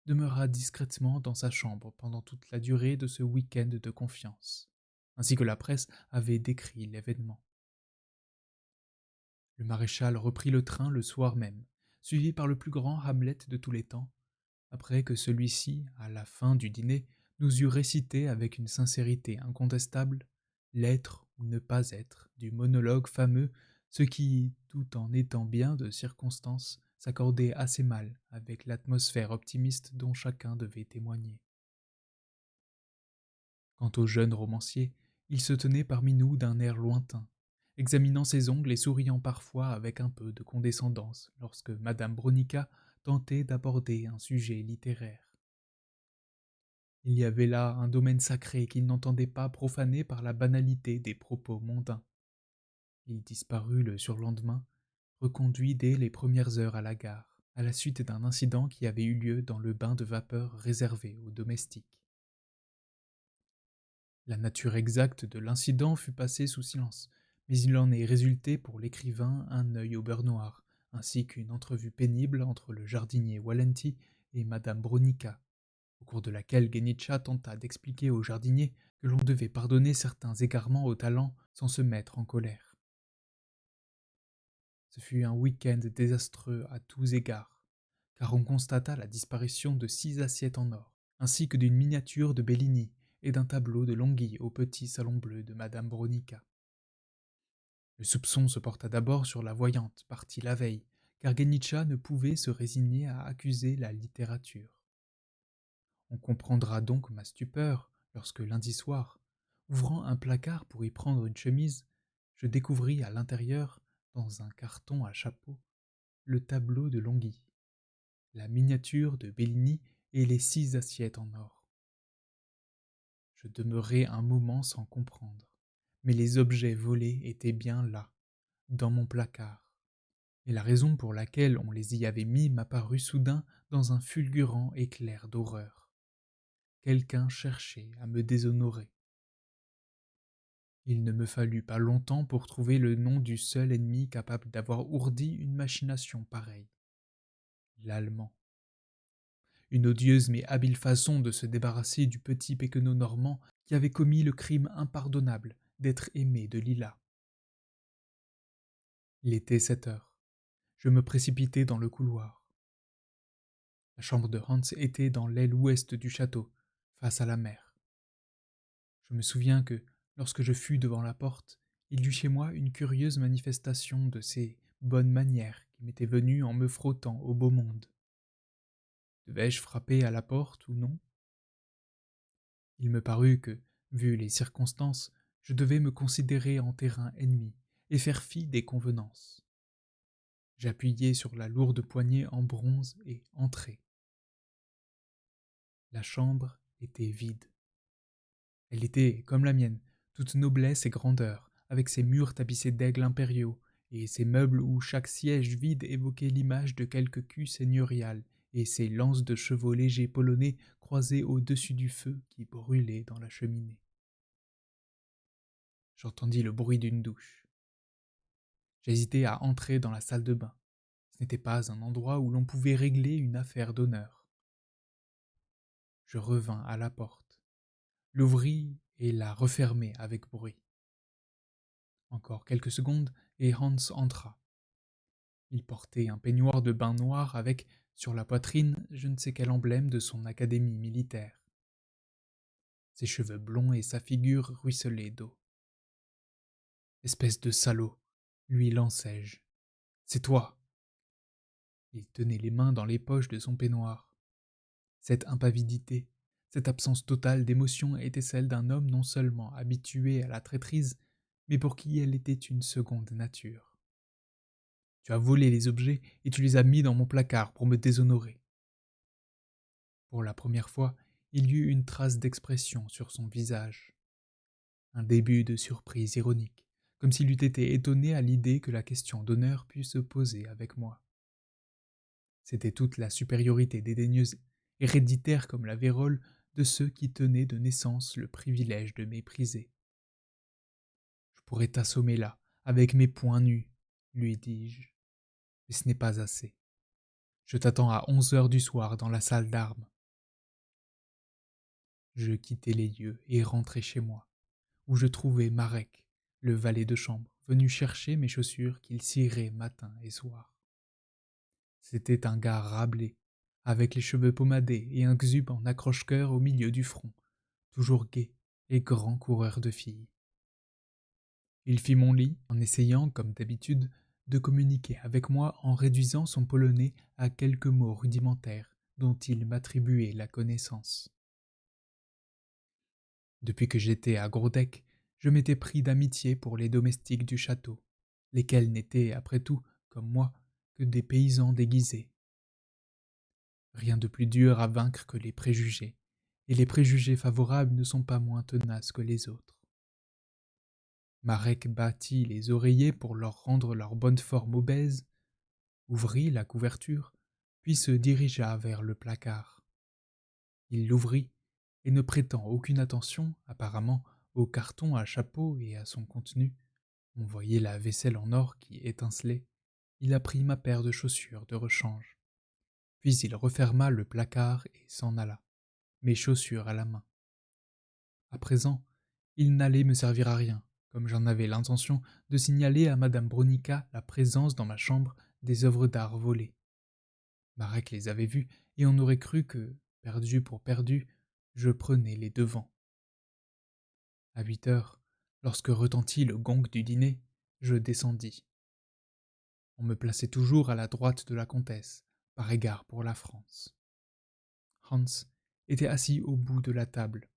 demeura discrètement dans sa chambre pendant toute la durée de ce week-end de confiance, ainsi que la presse avait décrit l'événement. Le maréchal reprit le train le soir même, suivi par le plus grand Hamlet de tous les temps, après que celui-ci, à la fin du dîner, nous eut récité avec une sincérité incontestable l'être ou ne pas être du monologue fameux, ce qui, tout en étant bien de circonstance, s'accordait assez mal avec l'atmosphère optimiste dont chacun devait témoigner. Quant au jeune romancier, il se tenait parmi nous d'un air lointain, examinant ses ongles et souriant parfois avec un peu de condescendance lorsque madame Bronica tentait d'aborder un sujet littéraire. Il y avait là un domaine sacré qu'il n'entendait pas profaner par la banalité des propos mondains. Il disparut le surlendemain, reconduit dès les premières heures à la gare, à la suite d'un incident qui avait eu lieu dans le bain de vapeur réservé aux domestiques. La nature exacte de l'incident fut passée sous silence, mais il en est résulté pour l'écrivain un œil au beurre noir, ainsi qu'une entrevue pénible entre le jardinier Wallenty et madame Bronica, au cours de laquelle Genitcha tenta d'expliquer au jardinier que l'on devait pardonner certains égarements au talent sans se mettre en colère. Ce fut un week-end désastreux à tous égards, car on constata la disparition de 6 assiettes en or, ainsi que d'une miniature de Bellini et d'un tableau de Longhi au petit salon bleu de madame Bronica. Le soupçon se porta d'abord sur la voyante, partie la veille, car Genitcha ne pouvait se résigner à accuser la littérature. On comprendra donc ma stupeur lorsque lundi soir, ouvrant un placard pour y prendre une chemise, je découvris à l'intérieur, dans un carton à chapeau, le tableau de Longhi, la miniature de Bellini et les 6 assiettes en or. Je demeurai un moment sans comprendre, mais les objets volés étaient bien là, dans mon placard, et la raison pour laquelle on les y avait mis m'apparut soudain dans un fulgurant éclair d'horreur. Quelqu'un cherchait à me déshonorer. Il ne me fallut pas longtemps pour trouver le nom du seul ennemi capable d'avoir ourdi une machination pareille. L'Allemand. Une odieuse mais habile façon de se débarrasser du petit péquenot normand qui avait commis le crime impardonnable d'être aimé de Lila. Il était 7 heures. Je me précipitai dans le couloir. La chambre de Hans était dans l'aile ouest du château, face à la mer. Je me souviens que, lorsque je fus devant la porte, il y eut chez moi une curieuse manifestation de ces bonnes manières qui m'étaient venues en me frottant au beau monde. Devais-je frapper à la porte ou non? Il me parut que, vu les circonstances, je devais me considérer en terrain ennemi et faire fi des convenances. J'appuyai sur la lourde poignée en bronze et entrai. La chambre était vide. Elle était, comme la mienne, toute noblesse et grandeur, avec ses murs tapissés d'aigles impériaux, et ses meubles où chaque siège vide évoquait l'image de quelque cul seigneurial, et ses lances de chevaux légers polonais croisées au-dessus du feu qui brûlait dans la cheminée. J'entendis le bruit d'une douche. J'hésitai à entrer dans la salle de bain. Ce n'était pas un endroit où l'on pouvait régler une affaire d'honneur. Je revins à la porte, l'ouvris et la refermai avec bruit. Encore quelques secondes et Hans entra. Il portait un peignoir de bain noir avec, sur la poitrine, je ne sais quel emblème de son académie militaire. Ses cheveux blonds et sa figure ruisselaient d'eau. Espèce de salaud, lui lançai-je. C'est toi. Il tenait les mains dans les poches de son peignoir. Cette impavidité, cette absence totale d'émotion était celle d'un homme non seulement habitué à la traîtrise, mais pour qui elle était une seconde nature. Tu as volé les objets et tu les as mis dans mon placard pour me déshonorer. Pour la première fois, il y eut une trace d'expression sur son visage. Un début de surprise ironique, comme s'il eût été étonné à l'idée que la question d'honneur pût se poser avec moi. C'était toute la supériorité dédaigneuse, héréditaire comme la vérole, de ceux qui tenaient de naissance le privilège de mépriser. Je pourrais t'assommer là, avec mes poings nus, lui dis-je, mais ce n'est pas assez. Je t'attends à 11 heures du soir dans la salle d'armes. Je quittai les lieux et rentrai chez moi, où je trouvai Marek, le valet de chambre, venu chercher mes chaussures qu'il cirait matin et soir. C'était un gars râblé, avec les cheveux pommadés et un xup en accroche-cœur au milieu du front, toujours gai et grand coureur de filles. Il fit mon lit en essayant, comme d'habitude, de communiquer avec moi en réduisant son polonais à quelques mots rudimentaires dont il m'attribuait la connaissance. Depuis que j'étais à Grodeck, je m'étais pris d'amitié pour les domestiques du château, lesquels n'étaient, après tout, comme moi, que des paysans déguisés. Rien de plus dur à vaincre que les préjugés, et les préjugés favorables ne sont pas moins tenaces que les autres. Marek battit les oreillers pour leur rendre leur bonne forme obèse, ouvrit la couverture, puis se dirigea vers le placard. Il l'ouvrit, et ne prêtant aucune attention, apparemment, au carton à chapeau et à son contenu, on voyait la vaisselle en or qui étincelait, il apprit ma paire de chaussures de rechange. Puis il referma le placard et s'en alla, mes chaussures à la main. À présent, il n'allait me servir à rien, comme j'en avais l'intention de signaler à madame Bronica la présence dans ma chambre des œuvres d'art volées. Marek les avait vues, et on aurait cru que, perdu pour perdu, je prenais les devants. À 8 heures, lorsque retentit le gong du dîner, je descendis. On me plaçait toujours à la droite de la comtesse, par égard pour la France. Hans était assis au bout de la table.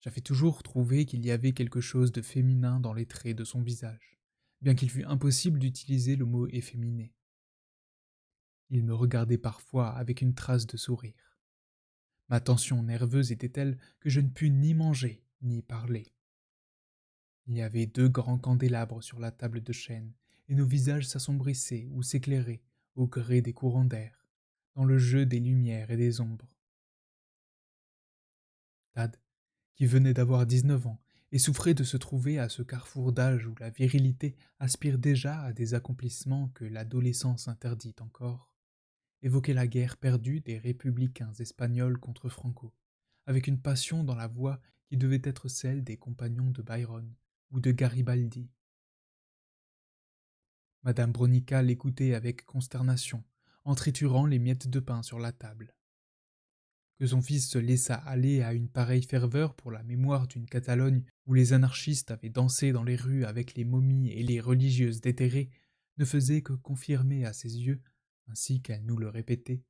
J'avais toujours trouvé qu'il y avait quelque chose de féminin dans les traits de son visage, bien qu'il fût impossible d'utiliser le mot efféminé. Il me regardait parfois avec une trace de sourire. Ma tension nerveuse était telle que je ne pus ni manger ni parler. Il y avait 2 grands candélabres sur la table de chêne, et nos visages s'assombrissaient ou s'éclairaient au gré des courants d'air, dans le jeu des lumières et des ombres. Tad, qui venait d'avoir 19 ans, et souffrait de se trouver à ce carrefour d'âge où la virilité aspire déjà à des accomplissements que l'adolescence interdit encore, évoquait la guerre perdue des républicains espagnols contre Franco, avec une passion dans la voix qui devait être celle des compagnons de Byron ou de Garibaldi. Madame Bronica l'écoutait avec consternation, en triturant les miettes de pain sur la table. Que son fils se laissât aller à une pareille ferveur pour la mémoire d'une Catalogne où les anarchistes avaient dansé dans les rues avec les momies et les religieuses déterrées ne faisait que confirmer à ses yeux, ainsi qu'elle nous le répétait,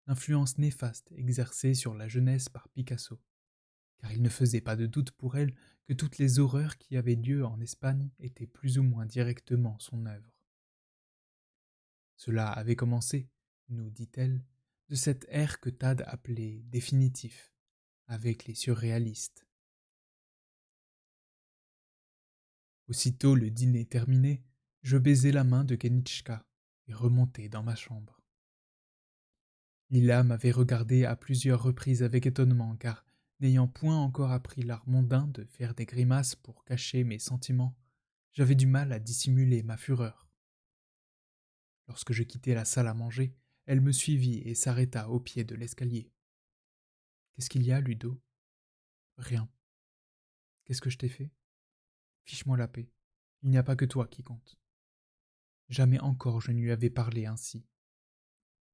l'influence néfaste exercée sur la jeunesse par Picasso, car il ne faisait pas de doute pour elle que toutes les horreurs qui avaient lieu en Espagne étaient plus ou moins directement son œuvre. Cela avait commencé, nous dit-elle, de cet air que Tad appelait définitif, avec les surréalistes. Aussitôt le dîner terminé, je baisai la main de Kenitschka et remontai dans ma chambre. Lila m'avait regardé à plusieurs reprises avec étonnement, car, n'ayant point encore appris l'art mondain de faire des grimaces pour cacher mes sentiments, j'avais du mal à dissimuler ma fureur. Lorsque je quittai la salle à manger, elle me suivit et s'arrêta au pied de l'escalier. Qu'est-ce qu'il y a, Ludo? Rien. Qu'est-ce que je t'ai fait? Fiche-moi la paix. Il n'y a pas que toi qui compte. Jamais encore je ne lui avais parlé ainsi.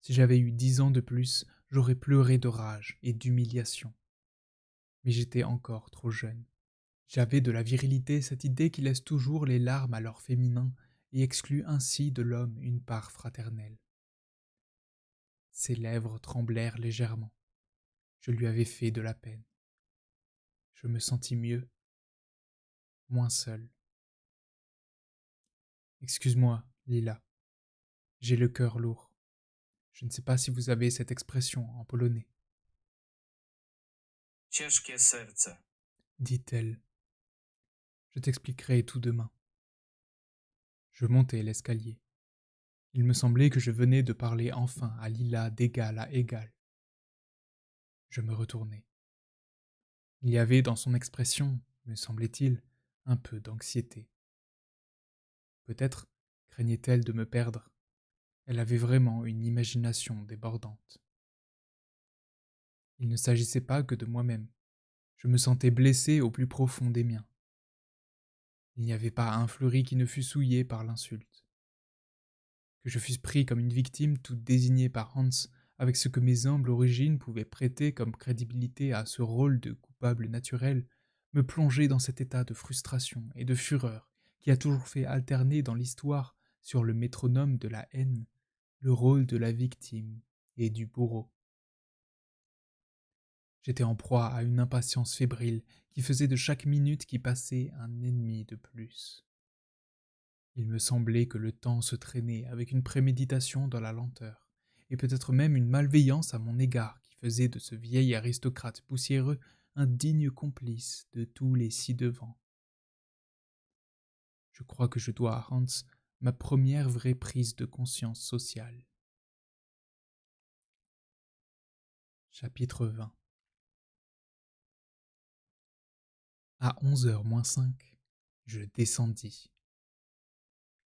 Si j'avais eu 10 ans de plus, j'aurais pleuré de rage et d'humiliation. Mais j'étais encore trop jeune. J'avais de la virilité, cette idée qui laisse toujours les larmes à leur féminin et exclut ainsi de l'homme une part fraternelle. Ses lèvres tremblèrent légèrement. Je lui avais fait de la peine. Je me sentis mieux, moins seul. Excuse-moi, Lila, j'ai le cœur lourd. Je ne sais pas si vous avez cette expression en polonais, Ciężkie serce. dit-elle. Je t'expliquerai tout demain. Je montai l'escalier. Il me semblait que je venais de parler enfin à Lila d'égal à égal. Je me retournai. Il y avait dans son expression, me semblait-il, un peu d'anxiété. Peut-être craignait-elle de me perdre. Elle avait vraiment une imagination débordante. Il ne s'agissait pas que de moi-même. Je me sentais blessé au plus profond des miens. Il n'y avait pas un fleuri qui ne fût souillé par l'insulte. Que je fusse pris comme une victime toute désignée par Hans, avec ce que mes humbles origines pouvaient prêter comme crédibilité à ce rôle de coupable naturel, me plongeait dans cet état de frustration et de fureur qui a toujours fait alterner dans l'histoire, sur le métronome de la haine, le rôle de la victime et du bourreau. J'étais en proie à une impatience fébrile qui faisait de chaque minute qui passait un ennemi de plus. Il me semblait que le temps se traînait avec une préméditation dans la lenteur, et peut-être même une malveillance à mon égard qui faisait de ce vieil aristocrate poussiéreux un digne complice de tous les ci-devant. Je crois que je dois à Hans ma première vraie prise de conscience sociale. Chapitre 20. À 11h moins 5, je descendis.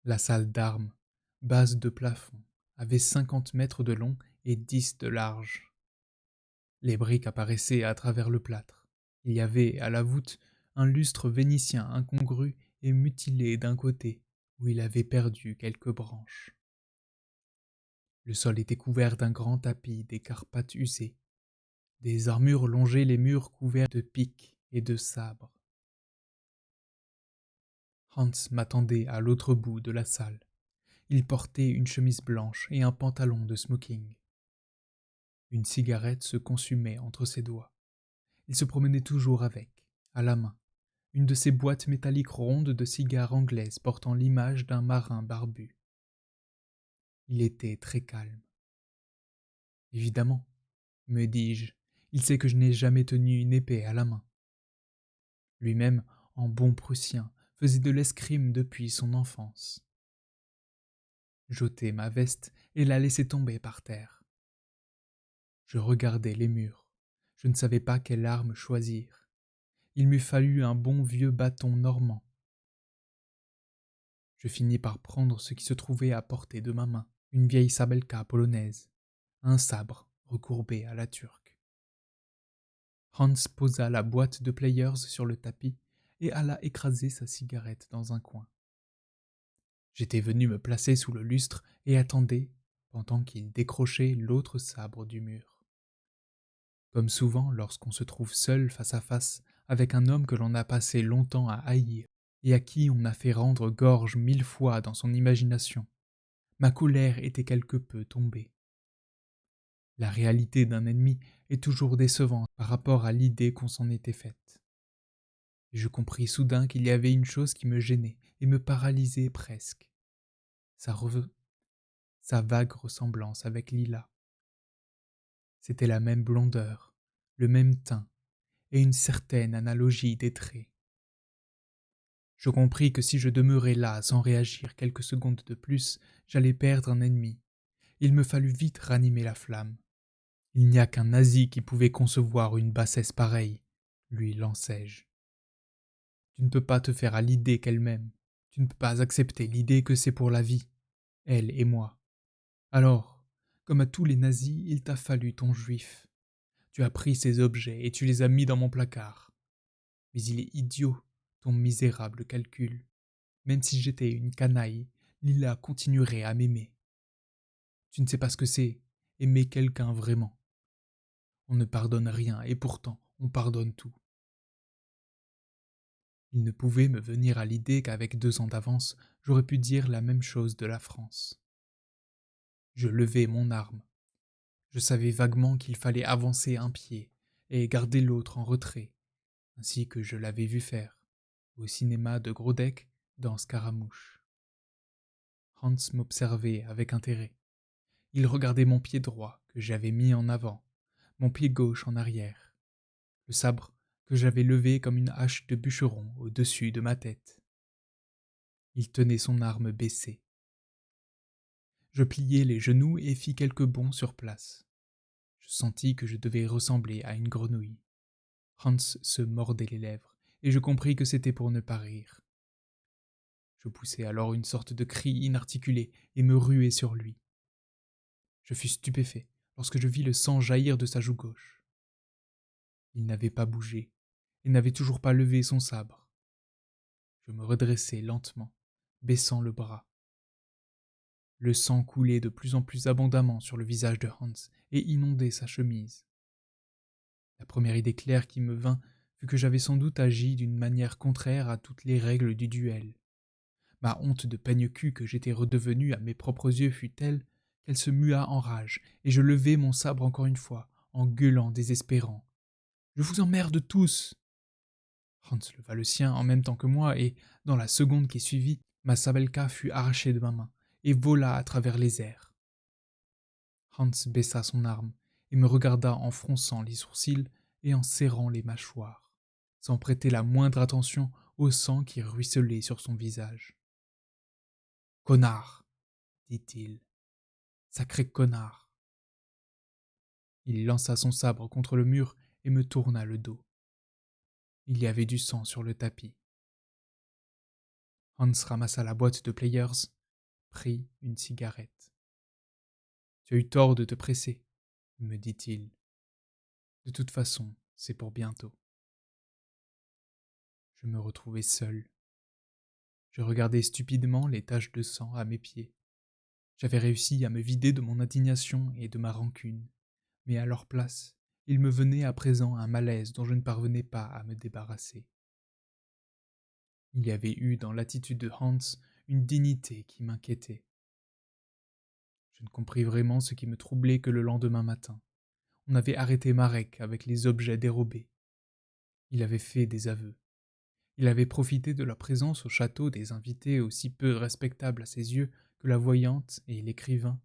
La salle d'armes, basse de plafond, avait 50 mètres de long et 10 de large. Les briques apparaissaient à travers le plâtre. Il y avait, à la voûte, un lustre vénitien incongru et mutilé d'un côté, où il avait perdu quelques branches. Le sol était couvert d'un grand tapis des Carpates usées. Des armures longeaient les murs couverts de piques et de sabres. Hans m'attendait à l'autre bout de la salle. Il portait une chemise blanche et un pantalon de smoking. Une cigarette se consumait entre ses doigts. Il se promenait toujours avec, à la main, une de ces boîtes métalliques rondes de cigares anglaises portant l'image d'un marin barbu. Il était très calme. Évidemment, me dis-je, il sait que je n'ai jamais tenu une épée à la main. Lui-même, en bon Prussien, faisait de l'escrime depuis son enfance. J'ôtai ma veste et la laissai tomber par terre. Je regardais les murs. Je ne savais pas quelle arme choisir. Il m'eût fallu un bon vieux bâton normand. Je finis par prendre ce qui se trouvait à portée de ma main, une vieille sabelka polonaise, un sabre recourbé à la turque. Hans posa la boîte de Players sur le tapis et alla écraser sa cigarette dans un coin. J'étais venu me placer sous le lustre et attendais, pendant qu'il décrochait l'autre sabre du mur. Comme souvent lorsqu'on se trouve seul face à face avec un homme que l'on a passé longtemps à haïr et à qui on a fait rendre gorge 1000 fois dans son imagination, ma colère était quelque peu tombée. La réalité d'un ennemi est toujours décevante par rapport à l'idée qu'on s'en était faite. Et je compris soudain qu'il y avait une chose qui me gênait et me paralysait presque. Sa vague ressemblance avec Lila. C'était la même blondeur, le même teint, et une certaine analogie des traits. Je compris que si je demeurais là sans réagir quelques secondes de plus, j'allais perdre un ennemi. Il me fallut vite ranimer la flamme. Il n'y a qu'un nazi qui pouvait concevoir une bassesse pareille, lui lançai-je. Tu ne peux pas te faire à l'idée qu'elle m'aime. Tu ne peux pas accepter l'idée que c'est pour la vie, elle et moi. Alors, comme à tous les nazis, il t'a fallu ton juif. Tu as pris ces objets et tu les as mis dans mon placard. Mais il est idiot, ton misérable calcul. Même si j'étais une canaille, Lila continuerait à m'aimer. Tu ne sais pas ce que c'est, aimer quelqu'un vraiment. On ne pardonne rien et pourtant on pardonne tout. Il ne pouvait me venir à l'idée qu'avec 2 ans d'avance, j'aurais pu dire la même chose de la France. Je levai mon arme. Je savais vaguement qu'il fallait avancer un pied et garder l'autre en retrait, ainsi que je l'avais vu faire, au cinéma de Grodek, dans Scaramouche. Hans m'observait avec intérêt. Il regardait mon pied droit que j'avais mis en avant, mon pied gauche en arrière, le sabre que j'avais levé comme une hache de bûcheron au-dessus de ma tête. Il tenait son arme baissée. Je pliai les genoux et fis quelques bonds sur place. Je sentis que je devais ressembler à une grenouille. Hans se mordait les lèvres, et je compris que c'était pour ne pas rire. Je poussai alors une sorte de cri inarticulé et me ruai sur lui. Je fus stupéfait lorsque je vis le sang jaillir de sa joue gauche. Il n'avait pas bougé, et n'avait toujours pas levé son sabre. Je me redressai lentement, baissant le bras. Le sang coulait de plus en plus abondamment sur le visage de Hans et inondait sa chemise. La première idée claire qui me vint fut que j'avais sans doute agi d'une manière contraire à toutes les règles du duel. Ma honte de peigne-cul que j'étais redevenu à mes propres yeux fut telle qu'elle se mua en rage, et je levai mon sabre encore une fois, en gueulant désespérant. « Je vous emmerde tous !» Hans leva le sien en même temps que moi, et, dans la seconde qui suivit, ma sabelka fut arrachée de ma main, et vola à travers les airs. Hans baissa son arme, et me regarda en fronçant les sourcils et en serrant les mâchoires, sans prêter la moindre attention au sang qui ruisselait sur son visage. « Connard !» dit-il. « Sacré connard !» Il lança son sabre contre le mur et me tourna le dos. Il y avait du sang sur le tapis. Hans ramassa la boîte de Players, prit une cigarette. « Tu as eu tort de te presser, » me dit-il. « De toute façon, c'est pour bientôt. » Je me retrouvai seul. Je regardais stupidement les taches de sang à mes pieds. J'avais réussi à me vider de mon indignation et de ma rancune, mais à leur place, il me venait à présent un malaise dont je ne parvenais pas à me débarrasser. Il y avait eu dans l'attitude de Hans une dignité qui m'inquiétait. Je ne compris vraiment ce qui me troublait que le lendemain matin. On avait arrêté Marek avec les objets dérobés. Il avait fait des aveux. Il avait profité de la présence au château des invités aussi peu respectables à ses yeux que la voyante et l'écrivain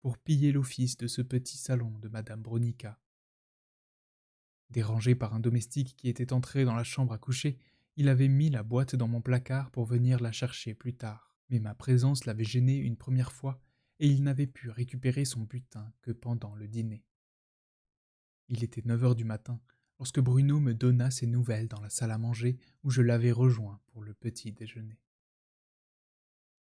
pour piller l'office de ce petit salon de madame Bronica. Dérangé par un domestique qui était entré dans la chambre à coucher, il avait mis la boîte dans mon placard pour venir la chercher plus tard. Mais ma présence l'avait gêné une première fois et il n'avait pu récupérer son butin que pendant le dîner. Il était 9 heures du matin lorsque Bruno me donna ses nouvelles dans la salle à manger où je l'avais rejoint pour le petit déjeuner.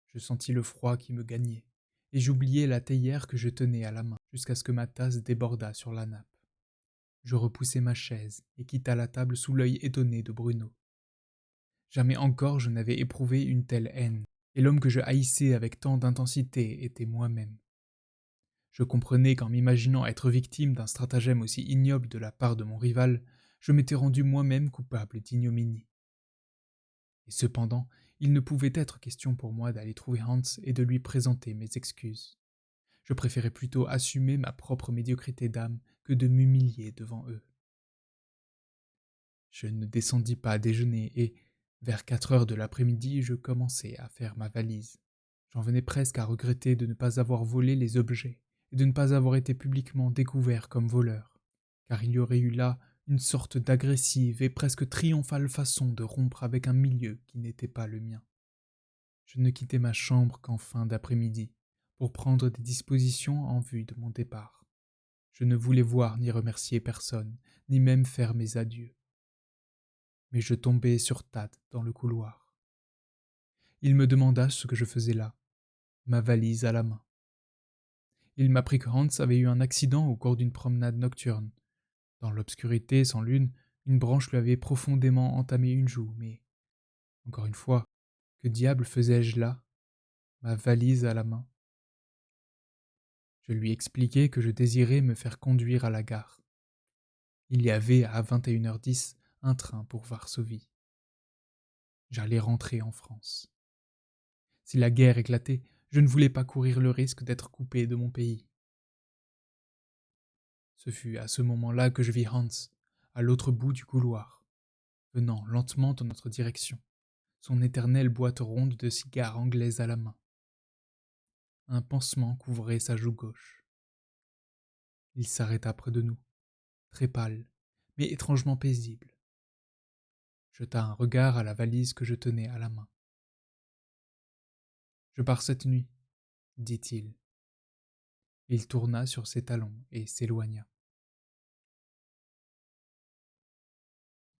Je sentis le froid qui me gagnait, et j'oubliai la théière que je tenais à la main jusqu'à ce que ma tasse débordât sur la nappe. Je repoussai ma chaise et quittai la table sous l'œil étonné de Bruno. Jamais encore je n'avais éprouvé une telle haine, et l'homme que je haïssais avec tant d'intensité était moi-même. Je comprenais qu'en m'imaginant être victime d'un stratagème aussi ignoble de la part de mon rival, je m'étais rendu moi-même coupable d'ignominie. Et cependant, il ne pouvait être question pour moi d'aller trouver Hans et de lui présenter mes excuses. Je préférais plutôt assumer ma propre médiocrité d'âme que de m'humilier devant eux. Je ne descendis pas à déjeuner et, vers 4 heures de l'après-midi, je commençai à faire ma valise. J'en venais presque à regretter de ne pas avoir volé les objets et de ne pas avoir été publiquement découvert comme voleur, car il y aurait eu là une sorte d'agressive et presque triomphale façon de rompre avec un milieu qui n'était pas le mien. Je ne quittai ma chambre qu'en fin d'après-midi, pour prendre des dispositions en vue de mon départ. Je ne voulais voir ni remercier personne, ni même faire mes adieux. Mais je tombai sur Tad dans le couloir. Il me demanda ce que je faisais là, ma valise à la main. Il m'apprit que Hans avait eu un accident au cours d'une promenade nocturne. Dans l'obscurité sans lune, une branche lui avait profondément entamé une joue, mais, encore une fois, que diable faisais-je là, ma valise à la main? Je lui expliquai que je désirais me faire conduire à la gare. Il y avait à 21h10 un train pour Varsovie. J'allais rentrer en France. Si la guerre éclatait, je ne voulais pas courir le risque d'être coupé de mon pays. Ce fut à ce moment-là que je vis Hans, à l'autre bout du couloir, venant lentement dans notre direction, son éternelle boîte ronde de cigares anglaises à la main. Un pansement couvrait sa joue gauche. Il s'arrêta près de nous, très pâle, mais étrangement paisible. Jeta un regard à la valise que je tenais à la main. « Je pars cette nuit, dit-il. Il tourna sur ses talons et s'éloigna.